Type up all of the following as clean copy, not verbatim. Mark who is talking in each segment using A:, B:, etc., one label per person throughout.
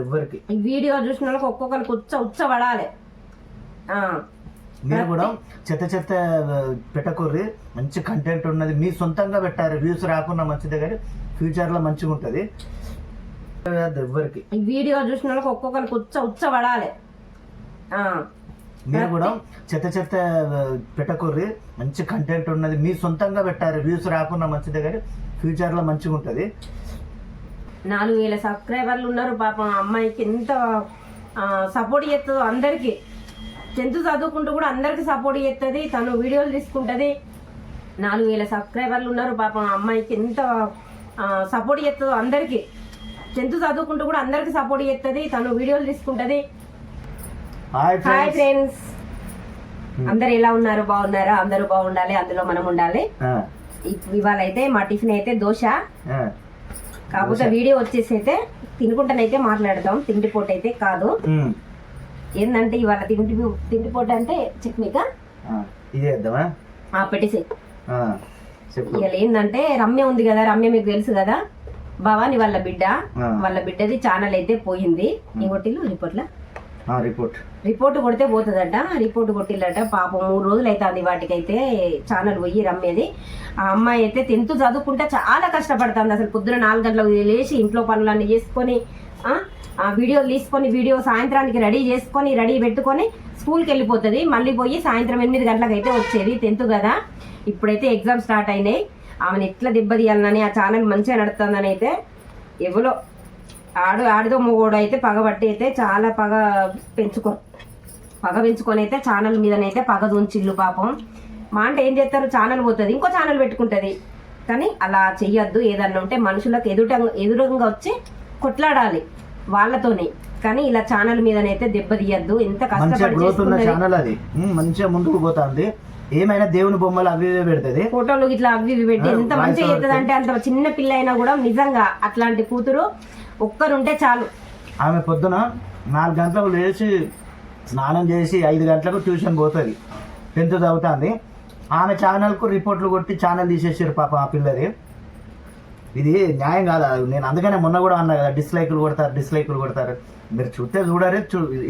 A: ఎవ్వరికి
B: ఈ వీడియో చూసిన వాళ్ళకి ఒక్కొక్కరికి ఉచ్చ పడాలి.
A: మీరు కూడా చెత్త పెట్టకూర్రి, మంచి కంటెంట్ ఉన్నది మీ సొంతంగా పెట్టారు. వ్యూస్ రాకుండా మంచిదే కానీ ఫ్యూచర్ లో మంచిగా ఉంటది. ఎవ్వరికి
B: ఈ వీడియో చూసిన వాళ్ళకి ఒక్కొక్కరికి ఉచ్చ పడాలి.
A: మీరు కూడా చెత్త పెట్టకూర్రి, మంచి కంటెంట్ ఉన్నది మీ సొంతంగా పెట్టారు. వ్యూస్ రాకుండా మంచిదే కానీ ఫ్యూచర్ లో మంచిగా ఉంటది.
B: 4000 సబ్స్క్రైబర్లు ఉన్నారు. పాపం అమ్మాయికి ఎంత సపోర్ట్ చేస్తుందో అందరికి. 10th చదువుకుంటూ కూడా అందరికి సపోర్ట్ చేస్తుంది, తను వీడియోలు తీసుకుంటది. 4000 సబ్స్క్రైబర్లు ఉన్నారు. పాపం అమ్మాయికి ఎంత సపోర్ట్ చేస్తుందో అందరికి. 10th చదువుకుంటూ కూడా అందరికి సపోర్ట్ చేస్తుంది, తను వీడియోలు తీసుకుంటది. హాయ్ ఫ్రెండ్స్, అందరు ఎలా ఉన్నారు? బాగున్నారా? అందరూ బాగుండాలి, అందులో మనం ఉండాలి. ఇవాళ అయితే మా టిఫిన్ అయితే దోశ. కాకపోతే వీడియో వచ్చేసి అయితే తినుకుంటానైతే మాట్లాడదాం, తిండిపోటు అయితే కాదు. ఏంటంటే ఇవాళ తిండిపోటు అంటే చట్నీగా పెట్టేసి ఇవాళ ఏంటంటే రమ్య ఉంది కదా, రమ్య మీకు తెలుసు కదా, భవాని వాళ్ళ బిడ్డది ఛానల్ అయితే పోయింది. ఇంకోటిల్లు రిపోర్ట్ కొడితే పోతుందట. రిపోర్ట్ కొట్టిల్లట. పాపం 3 రోజులు అవుతుంది వాటికైతే ఛానల్ పోయి రమ్మేది. ఆ అమ్మాయి అయితే 10th చదువుకుంటే చాలా కష్టపడుతుంది. అసలు పొద్దున 4 గంటలకు లేచి ఇంట్లో పనులన్నీ చేసుకొని వీడియోలు తీసుకొని సాయంత్రానికి రెడీ పెట్టుకొని స్కూల్కి వెళ్ళిపోతుంది. మళ్ళీ పోయి సాయంత్రం 8 గంటలకు అయితే వచ్చేది. 10th కదా, ఇప్పుడైతే ఎగ్జామ్ స్టార్ట్ అయినాయి. ఆమెను ఎట్లా దెబ్బతీయాలని, ఆ ఛానల్ మంచిగా నడుస్తుందని అయితే ఎవరో ఆడిదో మొగోడు అయితే పగబట్టి అయితే చాలా పగ పెంచుకొని అయితే ఛానల్ మీదనైతే పగ దుంచిల్లు. పాపం మా అంటే ఏం చేస్తారు, ఛానల్ పోతుంది, ఇంకో ఛానల్ పెట్టుకుంటుంది. కానీ అలా చెయ్యొద్దు. ఏదన్నా ఉంటే మనుషులకు ఎదురుగా వచ్చి కొట్లాడాలి వాళ్ళతోనే, కానీ ఇలా ఛానల్ మీదనైతే దెబ్బతీయద్దు. ఎంత కష్టపడి
A: ఛానల్ అది మంచిగా ముందుకు పోతుంది. ఏమైనా దేవుని బొమ్మలు అవి పెడుతుంది,
B: ఫోటోలు ఇట్లా అవి పెట్టి ఎంత మంచిగా చేస్తుంది అంటే, అంత చిన్న పిల్ల అయినా కూడా నిజంగా అట్లాంటి కూతురు ఒక్కరుంటే చాలు.
A: ఆమె పొద్దున 4 గంటలకు లేచి స్నానం చేసి 5 గంటలకు ట్యూషన్ పోతుంది. 10th చదువుతుంది. ఆమె ఛానల్కు రిపోర్ట్లు కొట్టి ఛానల్ తీసేసారు పాప ఆ పిల్లది. ఇది న్యాయం కాదా? నేను అందుకనే మొన్న కూడా అన్నా కదా, డిస్లైకులు కొడతారు. మీరు చూస్తే చూడరు,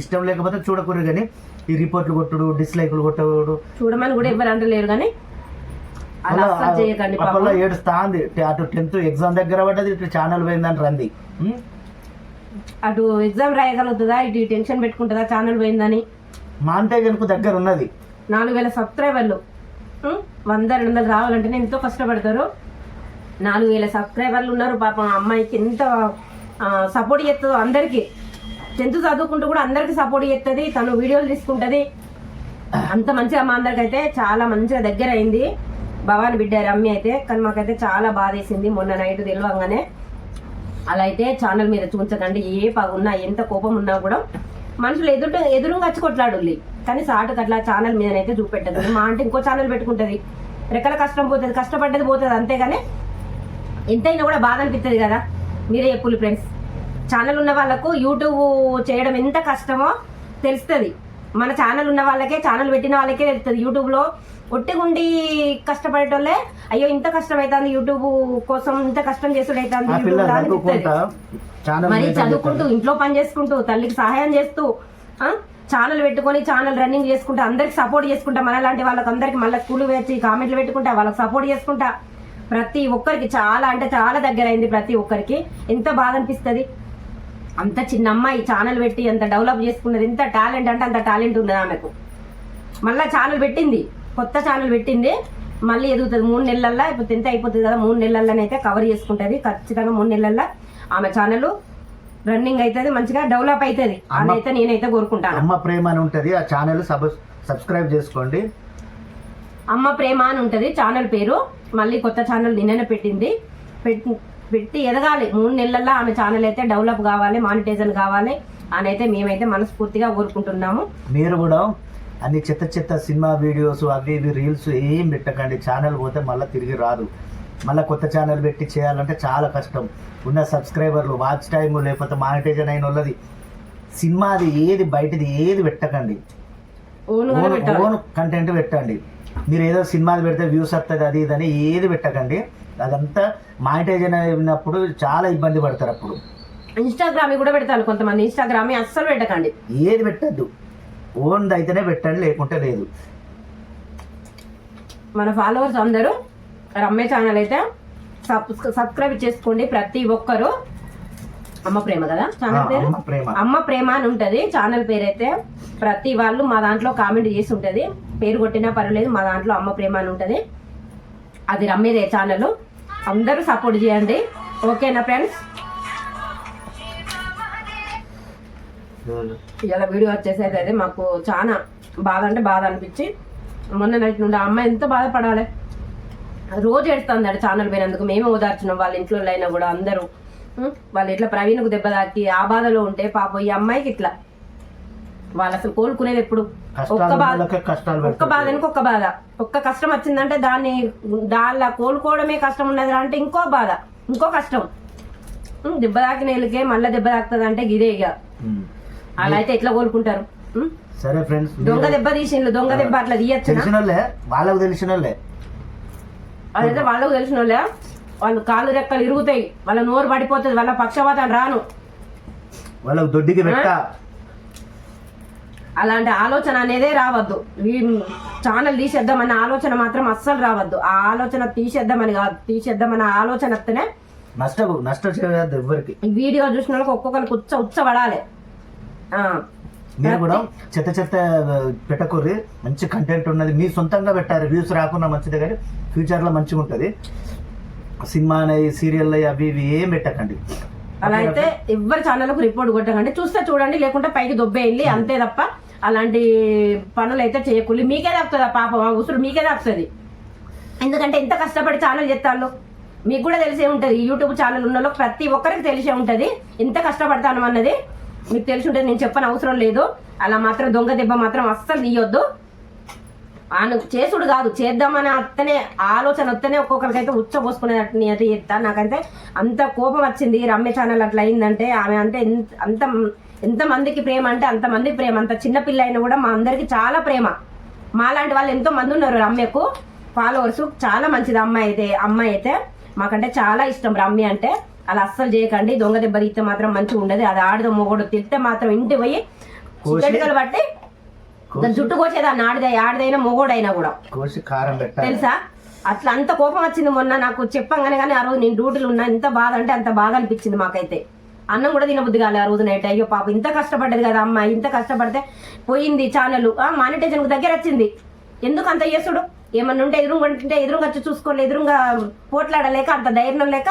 A: ఇష్టం లేకపోతే చూడకూడదు. కానీ ఈ రిపోర్ట్లు కొట్టుడు, డిస్లైకులు కొట్టడు
B: చూడమని కూడా ఎవరు అంటలేరు. కానీ
A: అప్పట్లో ఏడుస్తా ఉంది. అటు 10th ఎగ్జామ్ దగ్గర పడ్డది, ఇటు ఛానల్ పోయిందని రంది.
B: అటు ఎగ్జామ్ రాయగలుగుతుందా, ఇటు టెన్షన్ పెట్టుకుంటుందా ఛానల్ పోయిందని.
A: మా అంటే కనుక దగ్గర ఉన్నది
B: 4000 సబ్స్క్రైబర్లు 100-200 రావాలంటేనే ఎంతో కష్టపడతారు. 4000 సబ్స్క్రైబర్లు ఉన్నారు. పాపం అమ్మాయికి ఎంత సపోర్ట్ చేస్తుందో అందరికి. 10th చదువుకుంటూ కూడా అందరికి సపోర్ట్ చేస్తుంది, తను వీడియోలు తీసుకుంటది. అంత మంచిగా మా అందరికి అయితే చాలా మంచిగా దగ్గర అయింది భవాని బిడ్డ రమ్య అయితే. కానీ మాకైతే చాలా బాధ వేసింది మొన్న నైట్ తెలియగానే. అలా అయితే ఛానల్ మీద చూపించకండి. ఏ పగున్నా, ఎంత కోపం ఉన్నా కూడా మనుషులు ఎదురుగా వచ్చి కొట్లాడు. కానీ సాటుకు అట్లా ఛానల్ మీదనైతే చూపెట్టదు. మా అంటే ఇంకో ఛానల్ పెట్టుకుంటుంది, రెక్కల కష్టం పోతుంది, కష్టపడ్డది పోతుంది. అంతేగాని ఎంతైనా కూడా బాధ అనిపిస్తుంది కదా. మీరే చెప్పులు ఫ్రెండ్స్. ఛానల్ ఉన్న వాళ్ళకు యూట్యూబ్ చేయడం ఎంత కష్టమో తెలుస్తుంది. మన ఛానల్ ఉన్న వాళ్ళకే, ఛానల్ పెట్టిన వాళ్ళకే తెలుస్తుంది. యూట్యూబ్లో ఒట్టిగుండి కష్టపడేటోళ్ళే అయ్యో ఇంత కష్టం అవుతుంది యూట్యూబ్ కోసం, ఇంత కష్టం చేసుడు అవుతుంది మరి చదువుకుంటూ, ఇంట్లో పని చేసుకుంటూ, తల్లికి సహాయం చేస్తూ ఛానల్ పెట్టుకొని ఛానల్ రన్నింగ్ చేసుకుంటా, అందరికి సపోర్ట్ చేసుకుంటా, మనలాంటి వాళ్ళకి అందరికి మళ్ళీ స్కూల్ వచ్చి కామెంట్లు పెట్టుకుంటా, వాళ్ళకి సపోర్ట్ చేసుకుంటా, ప్రతి ఒక్కరికి చాలా అంటే చాలా దగ్గర అయింది. ప్రతి ఒక్కరికి ఎంత బాధ అనిపిస్తుంది. అంత చిన్న అమ్మాయి ఛానల్ పెట్టి అంత డెవలప్ చేసుకున్నది. ఎంత టాలెంట్ అంటే అంత టాలెంట్ ఉన్నది ఆమెకు. మళ్ళీ ఛానల్ పెట్టింది, కొత్త ఛానల్ పెట్టింది, మళ్ళీ ఎదుగుతుంది. 3 నెలల్లో ఇప్పుడు 10th అయిపోతుంది కదా, 3 నెలల్లోనైతే కవర్ చేసుకుంటుంది. ఖచ్చితంగా 3 నెలల్లో ఆమె ఛానల్ రన్నింగ్ అవుతుంది, మంచిగా డెవలప్ అవుతుంది. అదైతే నేనైతే కోరుకుంటాను.
A: అమ్మ ప్రేమ అని ఉంటుంది ఆ ఛానల్, సబ్స్క్రైబ్ చేసుకోండి.
B: అమ్మ ప్రేమ అని ఉంటుంది ఛానల్ పేరు. మళ్ళీ కొత్త ఛానల్ నిన్ననే పెట్టి ఎదగాలి. 3 నెలల్లో ఆమె ఛానల్ అయితే డెవలప్ కావాలి, మానిటైజన్ కావాలి అని అయితే మేమైతే మనస్ఫూర్తిగా కోరుకుంటున్నాము.
A: మీరు కూడా అన్ని చెత్త సినిమా వీడియోస్ అవి ఇవి రీల్స్ ఏం పెట్టకండి. ఛానల్ పోతే మళ్ళీ తిరిగి రాదు. మళ్ళీ కొత్త ఛానల్ పెట్టి చేయాలంటే చాలా కష్టం. ఉన్న సబ్స్క్రైబర్లు, వాచ్ టైం, లేకపోతే మానిటైజన్ అయిన వాళ్ళది సినిమాది ఏది బయటది ఏది పెట్టకండి. ఓన్ కంటెంట్ పెట్టండి. మీరు ఏదో సినిమాది పెడితే వ్యూస్ వస్తుంది అది ఇదని ఏది పెట్టకండి. అదంతా మానిటైజన్ అయినప్పుడు చాలా ఇబ్బంది పడతారు. అప్పుడు
B: ఇన్స్టాగ్రామ్ కూడా పెడతాను కొంతమంది. ఇన్స్టాగ్రామ్ అస్సలు పెట్టకండి.
A: ఏది పెట్టద్దు, ఓన్ది అయితేనే పెట్టండి, లేకుంటే లేదు.
B: మన ఫాలోవర్స్ అందరూ రమ్య ఛానల్ అయితే సబ్స్క్రైబ్ చేసుకోండి ప్రతి ఒక్కరు. అమ్మ ప్రేమ కదా ఛానల్ పేరు, అమ్మ ప్రేమ అని ఉంటది ఛానల్ పేరు అయితే. ప్రతి వాళ్ళు మా దాంట్లో కామెంట్ చేసి ఉంటది, పేరు కొట్టినా పర్వాలేదు, మా దాంట్లో అమ్మ ప్రేమ అని ఉంటది. అది రమ్మేదే ఛానల్. అందరూ సపోర్ట్ చేయండి, ఓకేనా ఫ్రెండ్స్? ఇలా వీడియో వచ్చేసరికి అయితే మాకు చాలా బాధ అంటే బాధ అనిపించి, మొన్న నైట్ నుండి ఆ అమ్మాయి ఎంత బాధపడాలి, రోజు ఏడుస్తుంది ఛానల్ పోయినందుకు. మేమే ఓదార్చున్నాం, వాళ్ళ ఇంట్లో అయినా కూడా అందరూ. వాళ్ళు ఇట్లా ప్రవీణ్కు దెబ్బ తాకి ఆ బాధలో ఉంటే పాపం ఈ అమ్మాయికి ఇట్లా వాళ్ళు అసలు కోలుకునేది ఎప్పుడు? ఒక్క బాధనికి ఒక్క బాధ, ఒక్క కష్టం వచ్చిందంటే దానిలో కోలుకోవడమే కష్టం ఉన్నది అంటే ఇంకో బాధ, ఇంకో కష్టం. దెబ్బ తాకిన వీళ్ళకే మళ్ళీ దెబ్బ తాకుతుంది అంటే గిదే ఇక. అలా అయితే ఎట్లా కోలుకుంటారు?
A: సరే ఫ్రెండ్స్,
B: దొంగ దెబ్బ తీసిండ్రు, దొంగ దెబ్బ అట్లా తీయచ్చు.
A: వాళ్ళకు తెలిసిన
B: అదైతే వాళ్ళకు తెలిసిన వాళ్ళే. వాళ్ళు కాళ్ళు రెక్కలు ఇరుగుతాయి, వాళ్ళ నోరు పడిపోతుంది, వాళ్ళ పక్షపాతం రాను,
A: వాళ్ళకు దొడ్డికి పెట్ట.
B: అలాంటి ఆలోచన అనేదే రావద్దు. ఛానల్ తీసేద్దామన్న ఆలోచన మాత్రం అస్సలు రావద్దు. ఆ ఆలోచన తీసేద్దామని కాదు, తీసేద్దామన్న ఆలోచన వస్తేనే
A: నష్టం చేయదు ఎవరికి.
B: వీడియో చూసిన వాళ్ళకి ఒక్కొక్కరికి ఉచ్చబడాలి.
A: మీరు కూడా చెత్త పెట్టకూరి, మంచి కంటెంట్ ఉన్నది, మీ సొంతంగా పెట్టారు, వ్యూస్ రాకుండా మంచిదే, కానీ ఫ్యూచర్లో మంచిగా ఉంటుంది. సినిమా అనేది, సీరియల్ అవి ఇవి ఏం పెట్టకండి.
B: అలా అయితే ఎవరి ఛానల్కు రిపోర్ట్ కొట్టకండి. చూస్తే చూడండి, లేకుంటే పైకి దొబ్బేయండి, అంతే తప్ప అలాంటి పనులు అయితే చేయకూడదు. మీకే తాకుతుంది ఆ పాపం, ఆ ఉసురు మీకే తాకుతుంది. ఎందుకంటే ఎంత కష్టపడి ఛానల్ చేస్తాను మీకు కూడా తెలిసే ఉంటుంది. యూట్యూబ్ ఛానల్ ఉన్న ప్రతి ఒక్కరికి తెలిసే ఉంటుంది ఎంత కష్టపడతాను అన్నది. మీకు తెలిసి ఉంటుంది, నేను చెప్పని అవసరం లేదు. అలా మాత్రం దొంగ దెబ్బ మాత్రం అస్సలు తీయొద్దు. చేసుడు కాదు, చేద్దామని అత్తనే ఆలోచన వస్తేనే ఒక్కొక్కరికైతే ఉచ్చపోసుకునేటట్టు అయితే చేస్తాను. నాకైతే అంత కోపం వచ్చింది రమ్య ఛానల్ అట్లా అయిందంటే. ఆమె అంటే ఎంతమందికి ప్రేమ అంటే అంతమందికి ప్రేమ. అంత చిన్నపిల్ల అయినా కూడా మా అందరికి చాలా ప్రేమ. మాలాంటి వాళ్ళు ఎంతో మంది ఉన్నారు రమ్యకు ఫాలోవర్స్. చాలా మంచిది అమ్మాయి అయితే మాకంటే చాలా ఇష్టం రమ్య అంటే. అలా అస్సలు చేయకండి. దొంగ దెబ్బ తీస్తే మాత్రం మంచిగా ఉండదు. అది ఆడదో మొగడు తిడితే మాత్రం ఇంటి పోయి చికెట్లు బట్టి దాని జుట్టు కోసేదాన్ని, ఆడదైనా మొగోడైనా కూడా తెలుసా. అట్లా అంత కోపం వచ్చింది మొన్న నాకు చెప్పంగానే. కానీ ఆ రోజు నేను డ్యూటీలు ఉన్నా, ఎంత బాధ అంటే అంత బాధ అనిపించింది మాకైతే. అన్నం కూడా తినబుద్ధి కాలే ఆ రోజు నైట్. అయ్యో పాప ఇంత కష్టపడ్డది కదా అమ్మాయి, ఇంత కష్టపడితే పోయింది ఛానల్. మానిటైజేషన్ దగ్గర వచ్చింది. ఎందుకు అంత చేసుడు? ఏమన్నా ఉంటే ఎదురుగా వచ్చి చూసుకోలే, ఎదురుగా పోట్లాడలేక అంత ధైర్యం లేక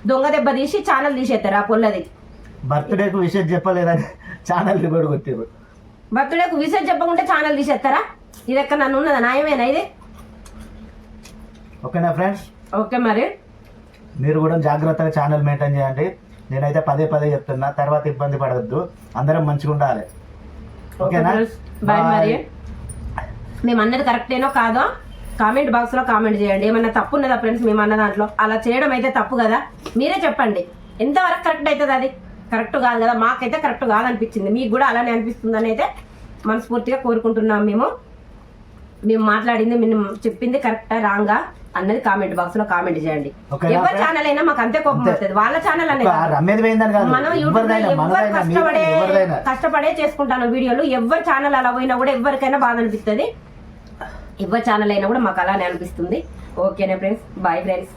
B: దొంగ దెబ్బ తీసి ఛానల్ తీసేస్తారు. ఆ పొల్లది
A: బర్త్డేకు విషయం చెప్పలేదని ఛానల్ రిపోర్ట్ కొట్టారు.
B: బర్త్డేకు విషయం చెప్పకుంటే ఛానల్ తీసేస్తారా? ఇది ఎక్కడ నన్ను ఉన్నదా? న్యాయమేనా ఇది?
A: ఓకేనా ఫ్రెండ్స్?
B: ఓకే, మరి
A: మీరు కూడా జాగ్రత్తగా ఛానల్ మెయింటైన్ చేయండి. నేనైతే పదే చెప్తున్నా, తర్వాత ఇబ్బంది పడవద్దు. అందరం మంచిగా ఉండాలి. ఓకేనా?
B: బాయ్. మరి మేము అన్నది కరెక్టేనో కాదో కామెంట్ బాక్స్ లో కామెంట్ చేయండి. ఏమన్నా తప్పు ఉన్నదా ఫ్రెండ్స్ మేము అన్న దాంట్లో? అలా చేయడం అయితే తప్పు కదా, మీరే చెప్పండి. ఎంతవరకు కరెక్ట్ అవుతుంది? అది కరెక్ట్ కాదు కదా. మాకైతే కరెక్ట్ కాదనిపించింది, మీకు కూడా అలానే అనిపిస్తుందని అయితే మనస్ఫూర్తిగా కోరుకుంటున్నాం. మేము మాట్లాడింది, మేము చెప్పింది కరెక్టా రాంగా అన్నది కామెంట్ బాక్స్ లో కామెంట్ చేయండి. ఎవరి ఛానల్ అయినా మాకు అంతే కోపం వస్తుంది. వాళ్ళ ఛానల్ అనేది మనం యూట్యూబ్ లో ఎవరు కష్టపడే చేసుకుంటాను వీడియోలు. ఎవరి ఛానల్ అలా పోయినా కూడా ఎవరికైనా బాధ అనిపిస్తుంది. ఎవరి ఛానల్ అయినా కూడా మాకు అలానే అనిపిస్తుంది. ఓకేనా ఫ్రెండ్స్? Bye friends.